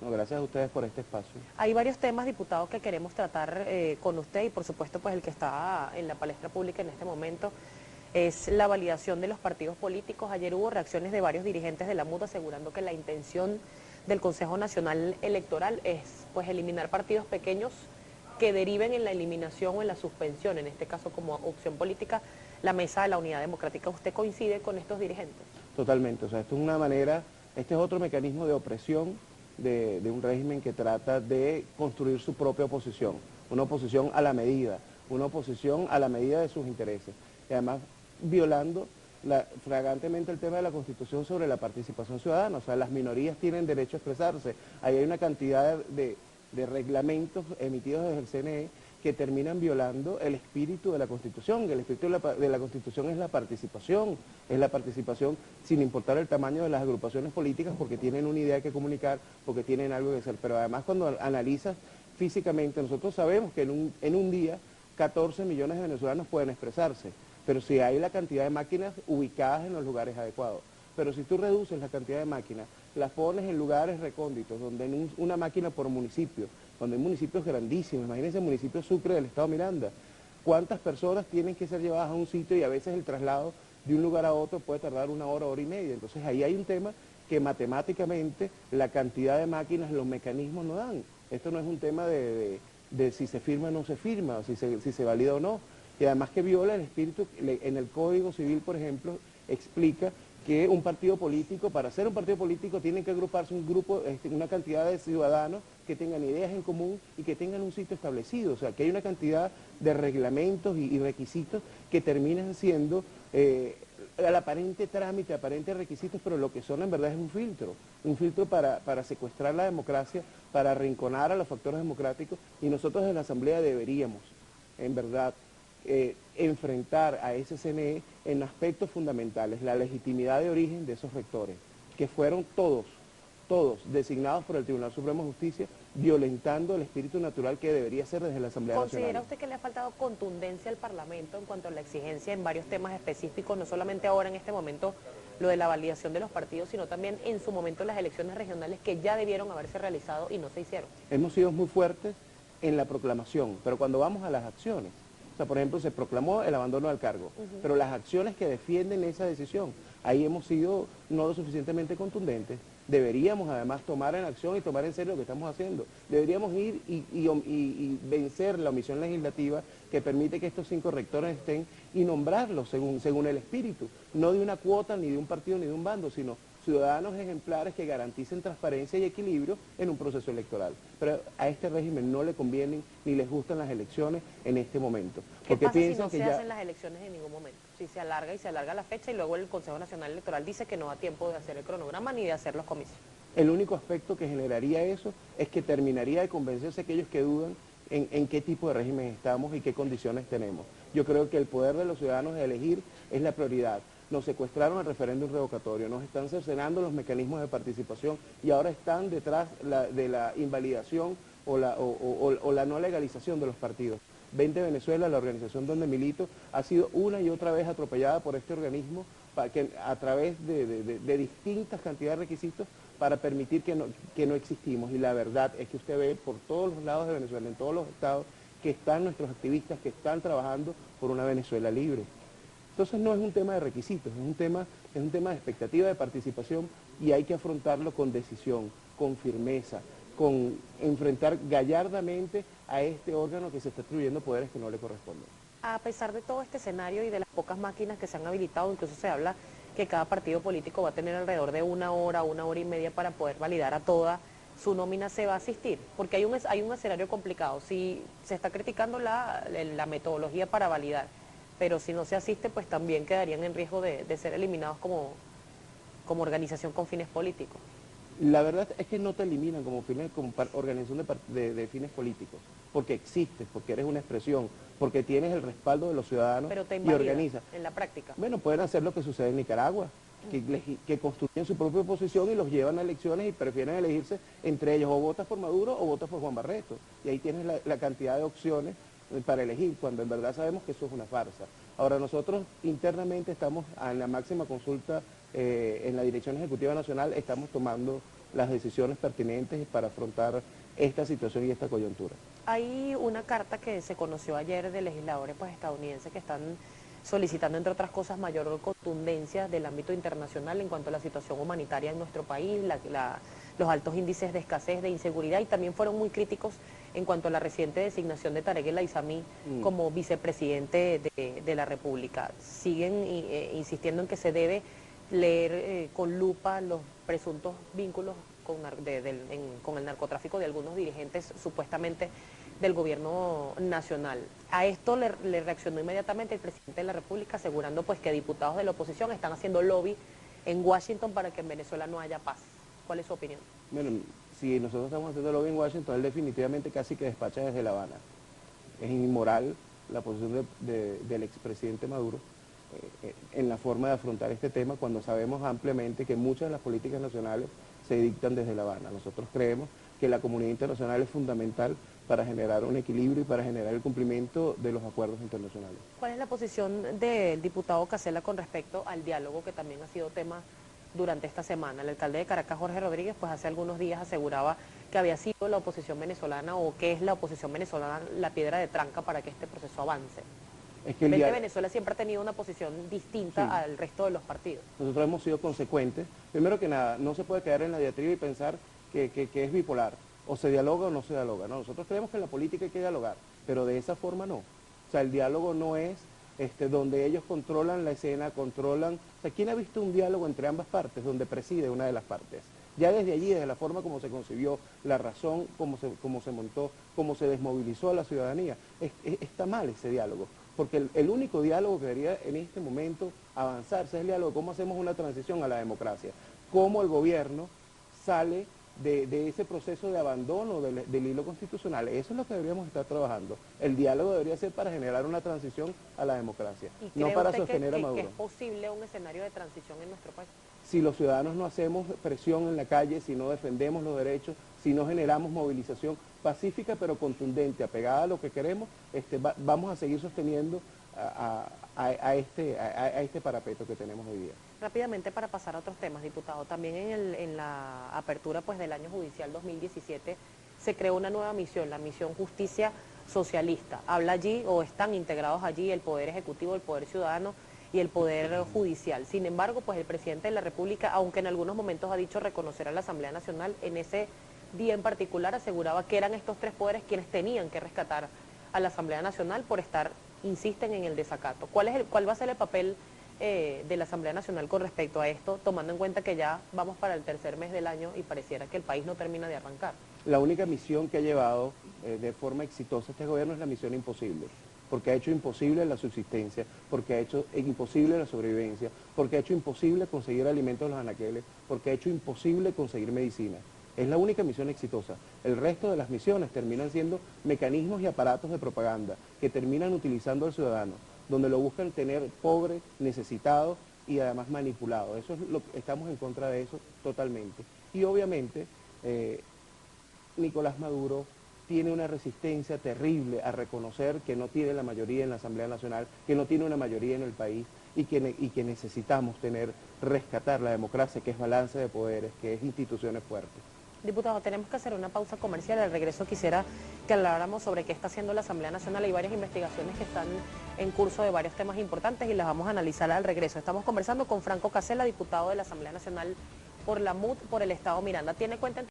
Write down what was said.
No, gracias a ustedes por este espacio. Hay varios temas, diputado, que queremos tratar con usted y por supuesto pues el que está en la palestra pública en este momento es la validación de los partidos políticos. Ayer hubo reacciones de varios dirigentes de la MUD asegurando que la intención del Consejo Nacional Electoral es pues eliminar partidos pequeños que deriven en la eliminación o en la suspensión, en este caso como opción política, la Mesa de la Unidad Democrática. ¿Usted coincide con estos dirigentes? Totalmente, o sea, esto es una manera, este es otro mecanismo de opresión de un régimen que trata de construir su propia oposición, una oposición a la medida, una oposición a la medida de sus intereses, y además violando flagrantemente el tema de la Constitución sobre la participación ciudadana, o sea, las minorías tienen derecho a expresarse, ahí hay una cantidad de reglamentos emitidos desde el CNE que terminan violando el espíritu de la Constitución. El espíritu de la Constitución es la participación sin importar el tamaño de las agrupaciones políticas, porque tienen una idea que comunicar, porque tienen algo que hacer. Pero además cuando analizas físicamente, nosotros sabemos que en un día 14 millones de venezolanos pueden expresarse, pero si hay la cantidad de máquinas ubicadas en los lugares adecuados. Pero si tú reduces la cantidad de máquinas, las pones en lugares recónditos, donde una máquina por municipio, donde hay municipios grandísimos, imagínense el municipio Sucre del estado Miranda, cuántas personas tienen que ser llevadas a un sitio y a veces el traslado de un lugar a otro puede tardar una hora, hora y media. Entonces ahí hay un tema que matemáticamente la cantidad de máquinas, los mecanismos no dan. Esto no es un tema de si se firma o no se firma, o si se valida o no. Y además que viola el espíritu, en el Código Civil, por ejemplo, explica que un partido político, para ser un partido político, tiene que agruparse un grupo, una cantidad de ciudadanos que tengan ideas en común y que tengan un sitio establecido. O sea, que hay una cantidad de reglamentos y requisitos que terminan siendo al aparente trámite, aparentes requisitos, pero lo que son en verdad es un filtro para secuestrar la democracia, para arrinconar a los factores democráticos, y nosotros en la Asamblea deberíamos, en verdad, enfrentar a ese CNE en aspectos fundamentales, la legitimidad de origen de esos rectores, que fueron todos designados por el Tribunal Supremo de Justicia, violentando el espíritu natural que debería ser desde la Asamblea Nacional. ¿Considera usted que le ha faltado contundencia al Parlamento en cuanto a la exigencia en varios temas específicos, no solamente ahora en este momento lo de la validación de los partidos, sino también en su momento las elecciones regionales que ya debieron haberse realizado y no se hicieron? Hemos sido muy fuertes en la proclamación, pero cuando vamos a las acciones, o sea, por ejemplo, se proclamó el abandono del cargo, pero las acciones que defienden esa decisión, ahí hemos sido no lo suficientemente contundentes. Deberíamos además tomar en acción y tomar en serio lo que estamos haciendo. Deberíamos ir y vencer la omisión legislativa que permite que estos 5 rectores estén y nombrarlos según el espíritu, no de una cuota, ni de un partido, ni de un bando, sino ciudadanos ejemplares que garanticen transparencia y equilibrio en un proceso electoral. Pero a este régimen no le convienen ni les gustan las elecciones en este momento. ¿Qué pasa si no se hacen las elecciones en ningún momento? Si se alarga y se alarga la fecha y luego el Consejo Nacional Electoral dice que no da tiempo de hacer el cronograma ni de hacer los comicios. El único aspecto que generaría eso es que terminaría de convencerse a aquellos que dudan en qué tipo de régimen estamos y qué condiciones tenemos. Yo creo que el poder de los ciudadanos de elegir es la prioridad. Nos secuestraron el referéndum revocatorio, nos están cercenando los mecanismos de participación y ahora están detrás de la invalidación o la no legalización de los partidos. 20 Venezuela, la organización donde milito, ha sido una y otra vez atropellada por este organismo a través de distintas cantidades de requisitos para permitir que no existimos. Y la verdad es que usted ve por todos los lados de Venezuela, en todos los estados, que están nuestros activistas que están trabajando por una Venezuela libre. Entonces no es un tema de requisitos, es un tema de expectativa de participación y hay que afrontarlo con decisión, con firmeza, con enfrentar gallardamente a este órgano que se está atribuyendo poderes que no le corresponden. A pesar de todo este escenario y de las pocas máquinas que se han habilitado, incluso se habla que cada partido político va a tener alrededor de una hora y media para poder validar a toda su nómina, ¿se va a asistir? Porque hay un escenario complicado. Si se está criticando la metodología para validar, pero si no se asiste, pues también quedarían en riesgo de ser eliminados como organización con fines políticos. La verdad es que no te eliminan como organización de fines políticos, porque existes, porque eres una expresión, porque tienes el respaldo de los ciudadanos. Pero te y organizas. en la práctica. Bueno, pueden hacer lo que sucede en Nicaragua, que construyen su propia oposición y los llevan a elecciones y prefieren elegirse entre ellos, o votas por Maduro o votas por Juan Barreto. Y ahí tienes la cantidad de opciones para elegir, cuando en verdad sabemos que eso es una farsa. Ahora nosotros internamente estamos en la máxima consulta en la Dirección Ejecutiva Nacional, estamos tomando las decisiones pertinentes para afrontar esta situación y esta coyuntura. Hay una carta que se conoció ayer de legisladores pues, estadounidenses que están solicitando, entre otras cosas, mayor contundencia del ámbito internacional en cuanto a la situación humanitaria en nuestro país, los altos índices de escasez, de inseguridad, y también fueron muy críticos en cuanto a la reciente designación de Tarek El Aizami como vicepresidente de la República. Siguen insistiendo en que se debe leer con lupa los presuntos vínculos con el narcotráfico de algunos dirigentes supuestamente del gobierno nacional. A esto le reaccionó inmediatamente el presidente de la República, asegurando pues que diputados de la oposición están haciendo lobby en Washington para que en Venezuela no haya paz. ¿Cuál es su opinión? Bueno, si nosotros estamos haciendo lobby en Washington, él definitivamente casi que despacha desde La Habana. Es inmoral la posición del expresidente Maduro en la forma de afrontar este tema cuando sabemos ampliamente que muchas de las políticas nacionales se dictan desde La Habana. Nosotros creemos que la comunidad internacional es fundamental para generar un equilibrio y para generar el cumplimiento de los acuerdos internacionales. ¿Cuál es la posición del diputado Casella con respecto al diálogo que también ha sido tema durante esta semana? El alcalde de Caracas, Jorge Rodríguez, pues hace algunos días aseguraba que había sido la oposición venezolana o que es la oposición venezolana la piedra de tranca para que este proceso avance. Es que Venezuela siempre ha tenido una posición distinta al resto de los partidos. Nosotros hemos sido consecuentes. Primero que nada, no se puede quedar en la diatriba y pensar que es bipolar. O se dialoga o no se dialoga. No, nosotros creemos que en la política hay que dialogar, pero de esa forma no. O sea, el diálogo no es donde ellos controlan la escena, controlan... O sea, ¿quién ha visto un diálogo entre ambas partes, donde preside una de las partes? Ya desde allí, desde la forma como se concibió, la razón, cómo se montó, cómo se desmovilizó a la ciudadanía, está mal ese diálogo. Porque el único diálogo que debería en este momento avanzarse es el diálogo de cómo hacemos una transición a la democracia, cómo el gobierno sale de ese proceso de abandono del hilo constitucional. Eso es lo que deberíamos estar trabajando. El diálogo debería ser para generar una transición a la democracia, no para sostener a Maduro. ¿Es posible un escenario de transición en nuestro país? Si los ciudadanos no hacemos presión en la calle, si no defendemos los derechos, si no generamos movilización pacífica pero contundente, apegada a lo que queremos, vamos a seguir sosteniendo a este parapeto que tenemos hoy día. Rápidamente para pasar a otros temas, diputado, también en la apertura pues, del año judicial 2017 se creó una nueva misión, la misión Justicia Socialista. Habla allí o están integrados allí el Poder Ejecutivo, el Poder Ciudadano y el Poder Judicial. Sin embargo, pues el presidente de la República, aunque en algunos momentos ha dicho reconocer a la Asamblea Nacional, en ese día en particular aseguraba que eran estos tres poderes quienes tenían que rescatar a la Asamblea Nacional por insisten en el desacato. ¿Cuál va a ser el papel de la Asamblea Nacional con respecto a esto, tomando en cuenta que ya vamos para el tercer mes del año y pareciera que el país no termina de arrancar? La única misión que ha llevado de forma exitosa este gobierno es la misión imposible, porque ha hecho imposible la subsistencia, porque ha hecho imposible la sobrevivencia, porque ha hecho imposible conseguir alimentos en los anaqueles, porque ha hecho imposible conseguir medicina. Es la única misión exitosa. El resto de las misiones terminan siendo mecanismos y aparatos de propaganda que terminan utilizando al ciudadano, donde lo buscan tener pobre, necesitado y además manipulado. Estamos en contra de eso totalmente. Y obviamente Nicolás Maduro tiene una resistencia terrible a reconocer que no tiene la mayoría en la Asamblea Nacional, que no tiene una mayoría en el país y que necesitamos rescatar la democracia, que es balance de poderes, que es instituciones fuertes. Diputado, tenemos que hacer una pausa comercial. Al regreso quisiera que habláramos sobre qué está haciendo la Asamblea Nacional. Hay varias investigaciones que están en curso de varios temas importantes y las vamos a analizar al regreso. Estamos conversando con Franco Casella, diputado de la Asamblea Nacional por la MUD, por el Estado Miranda. ¿Tiene cuenta en